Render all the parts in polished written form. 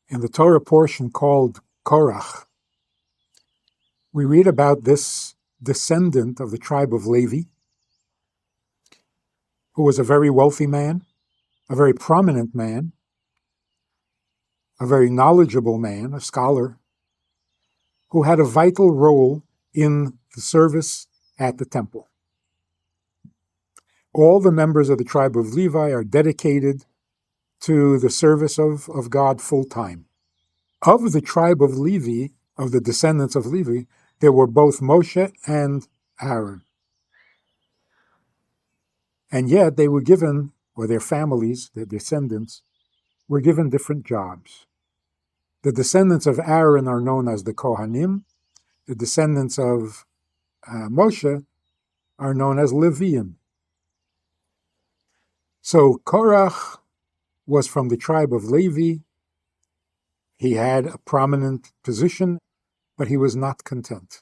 In the Torah portion called Korach, we read about this descendant of the tribe of Levi, who was a very wealthy man, a very prominent man, a very knowledgeable man, a scholar, who had a vital role in the service at the temple. All the members of the tribe of Levi are dedicated to the service of God full time. Of the tribe of Levi, of the descendants of Levi, there were both Moshe and Aaron. And yet they were given, or their families, their descendants, were given different jobs. The descendants of Aaron are known as the Kohanim. The descendants of Moshe are known as Leviim. So Korach was from the tribe of Levi. He had a prominent position, but he was not content.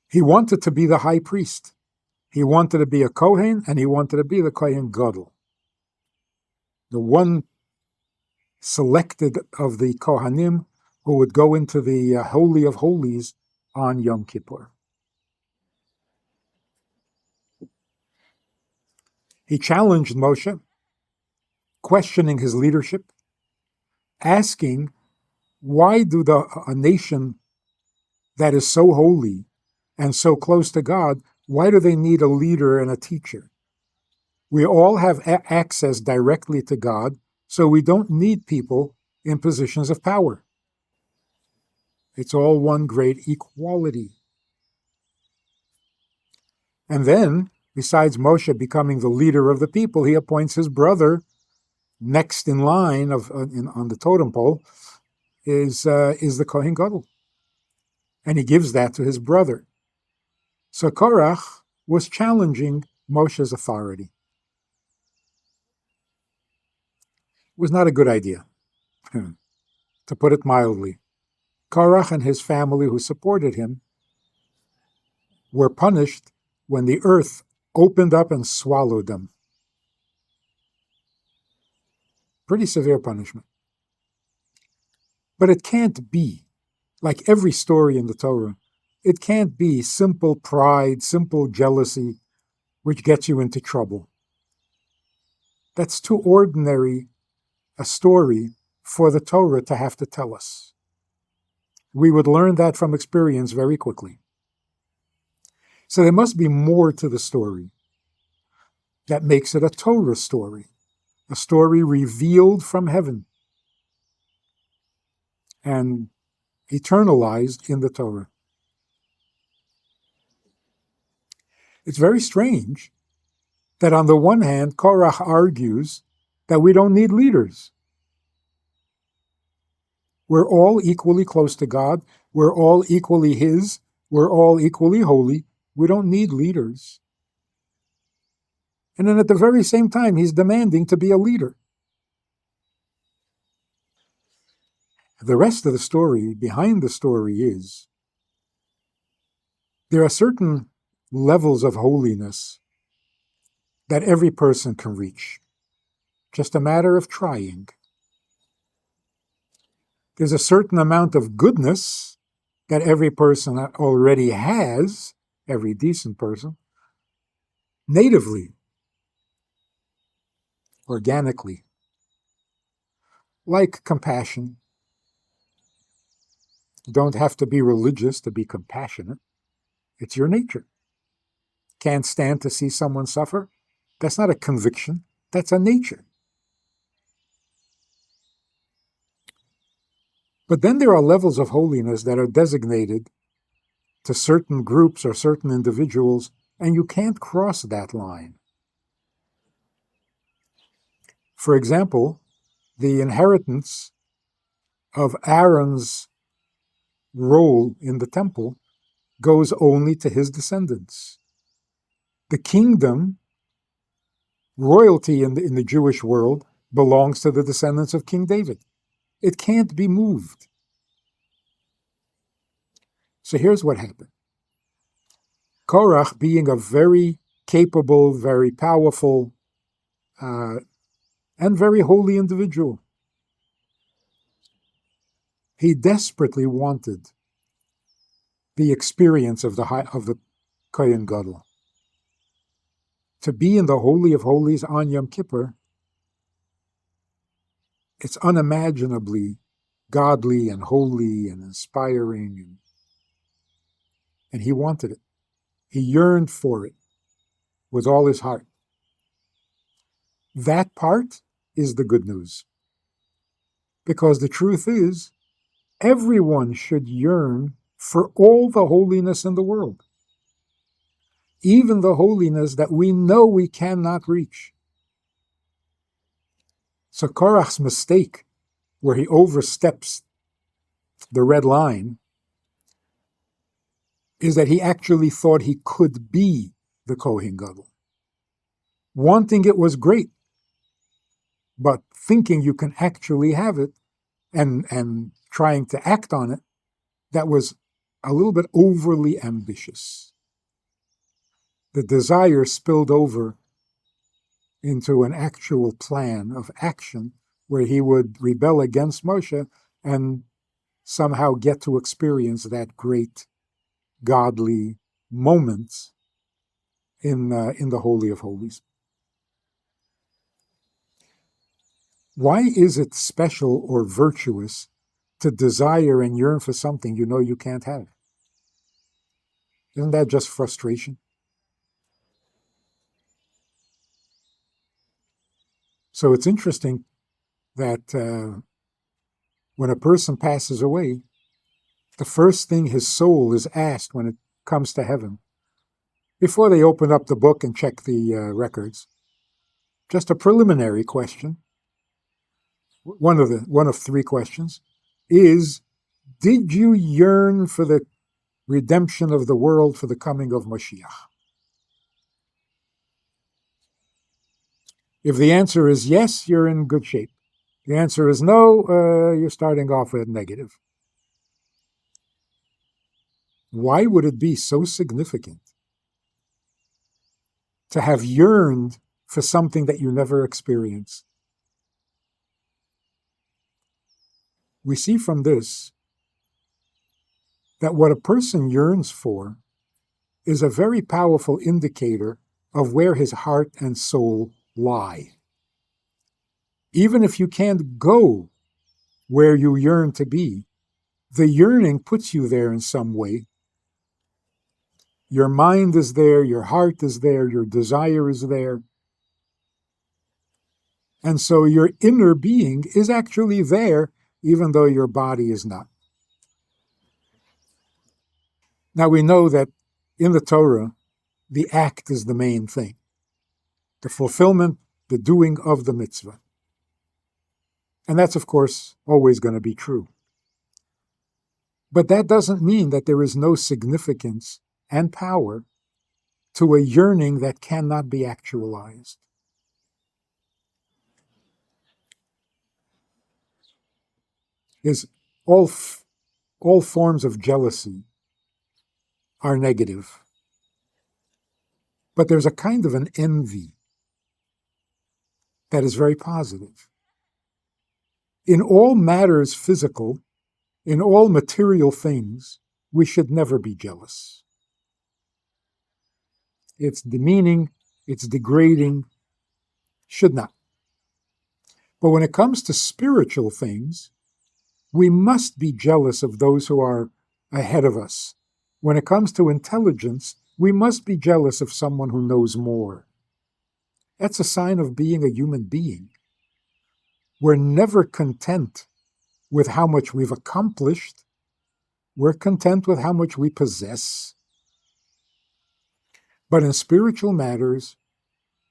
He wanted to be the high priest. He wanted to be a Kohen, and he wanted to be the Kohen Gadol, the one selected of the Kohanim who would go into the Holy of Holies on Yom Kippur. He challenged Moshe, questioning his leadership, asking, why do a nation that is so holy and so close to God, why do they need a leader and a teacher? We all have access directly to God, so we don't need people in positions of power. It's all one great equality. And then, besides Moshe becoming the leader of the people, he appoints his brother next in line on the totem pole is the Kohen Gadol. And he gives that to his brother. So Korach was challenging Moshe's authority. It was not a good idea, to put it mildly. Korach and his family who supported him were punished when the earth opened up and swallowed them. Pretty severe punishment. But it can't be, like every story in the Torah, it can't be simple pride, simple jealousy, which gets you into trouble. That's too ordinary a story for the Torah to have to tell us. We would learn that from experience very quickly. So there must be more to the story that makes it a Torah story, a story revealed from heaven and eternalized in the Torah. It's very strange that on the one hand, Korach argues that we don't need leaders. We're all equally close to God. We're all equally His. We're all equally holy. We don't need leaders. And then at the very same time, he's demanding to be a leader. The rest of the story, behind the story, is there are certain levels of holiness that every person can reach. Just a matter of trying. There's a certain amount of goodness that every person already has, every decent person, natively, organically, like compassion. You don't have to be religious to be compassionate. It's your nature. Can't stand to see someone suffer? That's not a conviction. That's a nature. But then there are levels of holiness that are designated to certain groups or certain individuals, and you can't cross that line. For example, the inheritance of Aaron's role in the temple goes only to his descendants. The kingdom, royalty in the Jewish world, belongs to the descendants of King David. It can't be moved. So here's what happened. Korach, being a very capable, very powerful, and very holy individual, He desperately wanted the experience of the Kohen Gadol. To be in the Holy of Holies on Yom Kippur, it's unimaginably godly and holy and inspiring, and he wanted it. He yearned for it with all his heart. That part is the good news. Because the truth is, everyone should yearn for all the holiness in the world, even the holiness that we know we cannot reach. So Korach's mistake, where he oversteps the red line, is that he actually thought he could be the Kohen Gadol. Wanting it was great, but thinking you can actually have it and trying to act on it, that was a little bit overly ambitious. The desire spilled over into an actual plan of action where he would rebel against Moshe and somehow get to experience that great godly moment in the Holy of Holies. Why is it special or virtuous to desire and yearn for something you know you can't have? Isn't that just frustration? So it's interesting that when a person passes away, the first thing his soul is asked when it comes to heaven, before they open up the book and check the records, just a preliminary question, one of three questions, is, did you yearn for the redemption of the world, for the coming of Mashiach? If the answer is yes, you're in good shape. The answer is no, you're starting off with negative. Why would it be so significant to have yearned for something that you never experienced? We see from this that what a person yearns for is a very powerful indicator of where his heart and soul lie. Even if you can't go where you yearn to be, the yearning puts you there in some way. Your mind is there, your heart is there, your desire is there. And so your inner being is actually there, even though your body is not. Now we know that in the Torah, the act is the main thing. The fulfillment, the doing of the mitzvah. And that's, of course, always going to be true. But that doesn't mean that there is no significance and power to a yearning that cannot be actualized. Is all forms of jealousy are negative. But there's a kind of an envy that is very positive. In all matters physical, in all material things, we should never be jealous. It's demeaning, it's degrading, should not. But when it comes to spiritual things, we must be jealous of those who are ahead of us. When it comes to intelligence, we must be jealous of someone who knows more. That's a sign of being a human being. We're never content with how much we've accomplished. We're content with how much we possess. But in spiritual matters,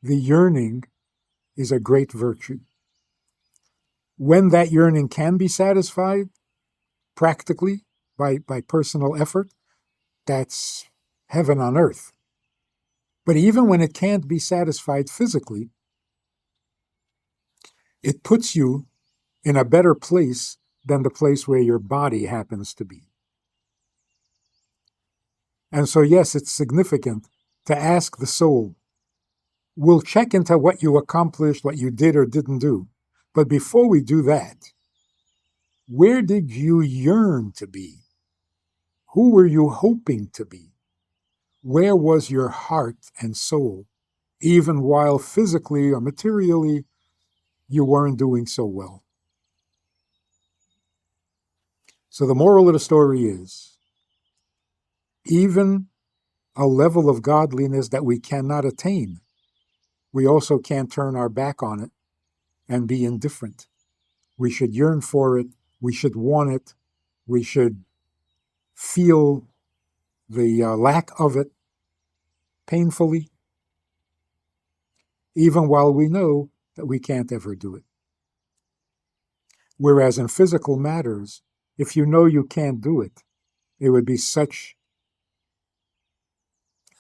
the yearning is a great virtue. When that yearning can be satisfied, practically, by personal effort, that's heaven on earth. But even when it can't be satisfied physically, it puts you in a better place than the place where your body happens to be. And so, yes, it's significant to ask the soul. We'll check into what you accomplished, what you did or didn't do. But before we do that, Where did you yearn to be? Who were you hoping to be? Where was your heart and soul, even while physically or materially you weren't doing so well? So the moral of the story is, even a level of godliness that we cannot attain, we also can't turn our back on it and be indifferent. We should yearn for it. We should want it. We should feel the lack of it painfully, even while we know that we can't ever do it. Whereas in physical matters, if you know you can't do it, it would be such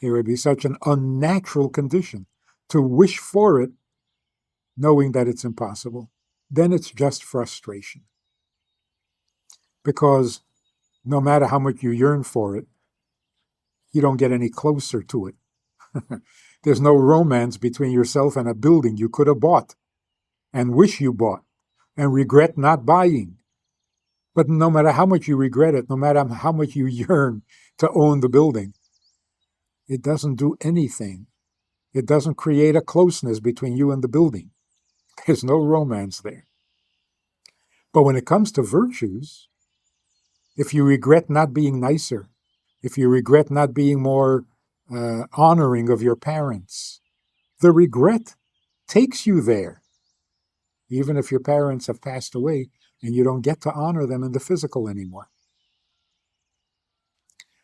an unnatural condition to wish for it, knowing that it's impossible. Then it's just frustration. Because no matter how much you yearn for it, you don't get any closer to it. There's no romance between yourself and a building you could have bought and wish you bought and regret not buying. But no matter how much you regret it, no matter how much you yearn to own the building, it doesn't do anything. It doesn't create a closeness between you and the building. There's no romance there. But when it comes to virtues, if you regret not being nicer, if you regret not being more honoring of your parents, the regret takes you there, even if your parents have passed away and you don't get to honor them in the physical anymore.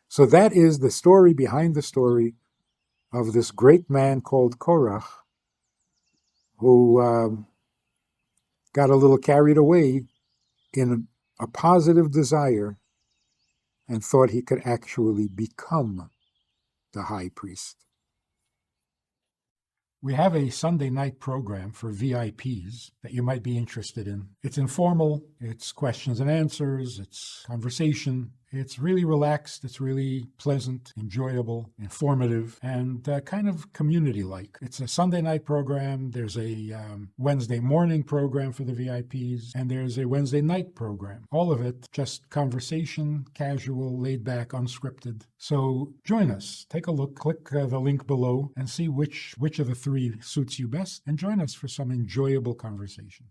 So that is the story behind the story of this great man called Korach, who got a little carried away in a positive desire and thought he could actually become the high priest. We have a Sunday night program for VIPs that you might be interested in. It's informal, it's questions and answers, it's conversation. It's really relaxed, it's really pleasant, enjoyable, informative, and kind of community-like. It's a Sunday night program, there's a Wednesday morning program for the VIPs, and there's a Wednesday night program. All of it just conversation, casual, laid back, unscripted. So join us, take a look, click the link below, and see which of the three suits you best, and join us for some enjoyable conversation.